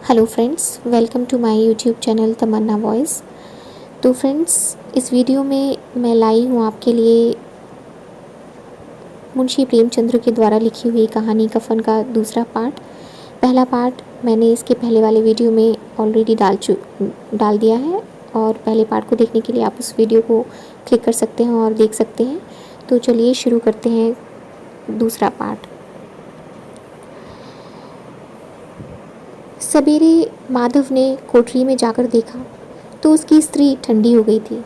Hello friends, welcome to my YouTube channel Tamanna voice. तो friends, इस video में मैं लाई हूँ आपके लिए मुंशी प्रेमचंद्र के द्वारा लिखी हुई कहानी कफन का दूसरा पार्ट। पहला पार्ट मैंने इसके पहले वाले वीडियो में ऑलरेडी डाल दिया है और पहले पार्ट को देखने के लिए आप उस वीडियो को क्लिक कर सकते हैं और देख सकते हैं। तो चलिए शुरू करते हैं दूसरा पार्ट। सवेरे माधव ने कोठरी में जाकर देखा तो उसकी स्त्री ठंडी हो गई थी।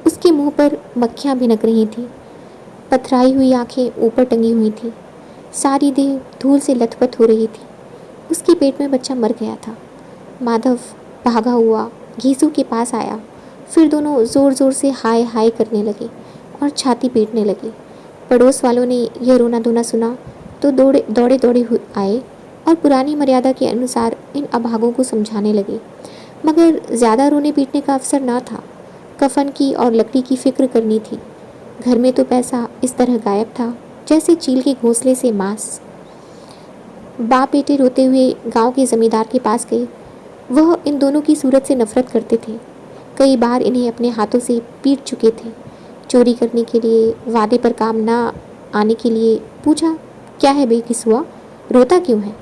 उसके मुंह पर मक्खियां भिनक रही थीं। पथराई हुई आंखें ऊपर टंगी हुई थीं। सारी देह धूल से लथपथ हो रही थी। उसके पेट में बच्चा मर गया था। माधव भागा हुआ घीसू के पास आया। फिर दोनों ज़ोर ज़ोर से हाय हाय करने लगे और छाती पीटने लगे। पड़ोस वालों ने यह रोना धोना सुना तो दौड़े दौड़े आए और पुरानी मर्यादा के अनुसार इन अभागों को समझाने लगे, मगर ज़्यादा रोने पीटने का अवसर ना था। कफन की और लकड़ी की फिक्र करनी थी। घर में तो पैसा इस तरह गायब था जैसे चील के घोंसले से मांस। बाप बेटे रोते हुए गांव के जमींदार के पास गए। वह इन दोनों की सूरत से नफरत करते थे। कई बार इन्हें अपने हाथों से पीट चुके थे। चोरी करने के लिए, वादे पर काम ना आने के लिए। पूछा, क्या है बे किसुआ, रोता क्यों है?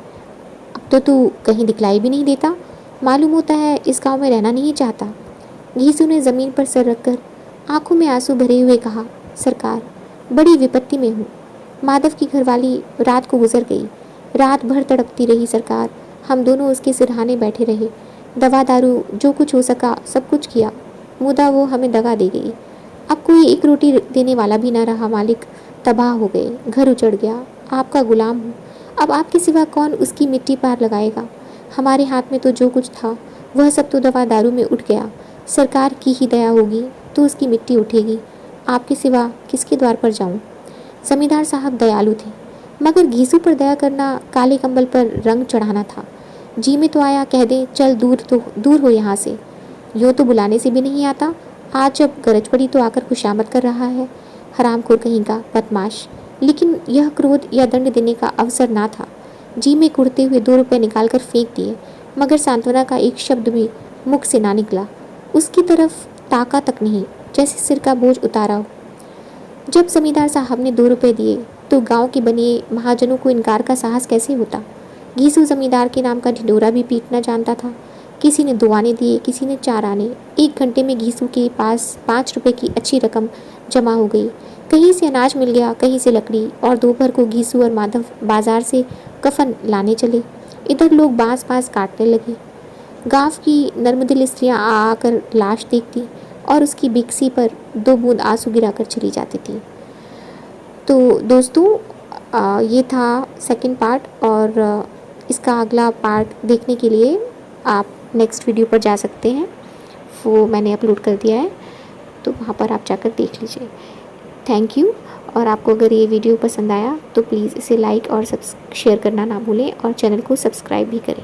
अब तो तू कहीं दिखलाई भी नहीं देता। मालूम होता है इस गांव में रहना नहीं चाहता। घीसू ने ज़मीन पर सर रखकर आंखों में आंसू भरे हुए कहा, सरकार, बड़ी विपत्ति में हूँ। माधव की घरवाली रात को गुजर गई। रात भर तड़पती रही सरकार। हम दोनों उसके सिरहाने बैठे रहे। दवा दारू जो कुछ हो सका सब कुछ किया। मुदा वो हमें दगा दे गई। अब कोई एक रोटी देने वाला भी ना रहा मालिक। तबाह हो गए, घर उजड़ गया। आपका गुलाम हूँ। अब आपके सिवा कौन उसकी मिट्टी पार लगाएगा? हमारे हाथ में तो जो कुछ था वह सब तो दवा दारू में उठ गया। सरकार की ही दया होगी तो उसकी मिट्टी उठेगी। आपके सिवा किसके द्वार पर जाऊं? जमींदार साहब दयालु थे, मगर घीसू पर दया करना काले कंबल पर रंग चढ़ाना था। जी में तो आया कह दे, चल दूर हो यहाँ से। यूँ तो बुलाने से भी नहीं आता। आज जब गरज पड़ी तो आकर खुशामद कर रहा है। हरामखोर कहीं का बदमाश। लेकिन यह क्रोध या दंड देने का अवसर ना था। जी में कुड़ते हुए 2 रुपए निकालकर फेंक दिए, मगर सांत्वना का एक शब्द भी मुख से ना निकला। उसकी तरफ ताका तक नहीं, जैसे सिर का बोझ उतारा हो। जब जमींदार साहब ने 2 रुपए दिए तो गांव के बनिए महाजनों को इनकार का साहस कैसे होता? घीसू जमींदार के नाम का ढिंडोरा भी पीटना जानता था। किसी ने 2 आने दिए, किसी ने 4 आने। 1 घंटे में घीसू के पास 5 रुपए की अच्छी रकम जमा हो गई। कहीं से अनाज मिल गया, कहीं से लकड़ी, और दोपहर को घीसू और माधव बाजार से कफन लाने चले। इधर लोग बांस बांस काटने लगे। गांव की नर्मदिल स्त्रियां आ आकर लाश देखती और उसकी बिक्सी पर 2 बूंद आंसू गिराकर चली जाती थी। तो दोस्तों, ये था सेकंड पार्ट, और इसका अगला पार्ट देखने के लिए आप नेक्स्ट वीडियो पर जा सकते हैं। वो मैंने अपलोड कर दिया है, तो वहाँ पर आप जाकर देख लीजिए। Thank you. और आपको अगर ये वीडियो पसंद आया तो प्लीज़ इसे लाइक और शेयर करना ना भूलें और चैनल को सब्सक्राइब भी करें।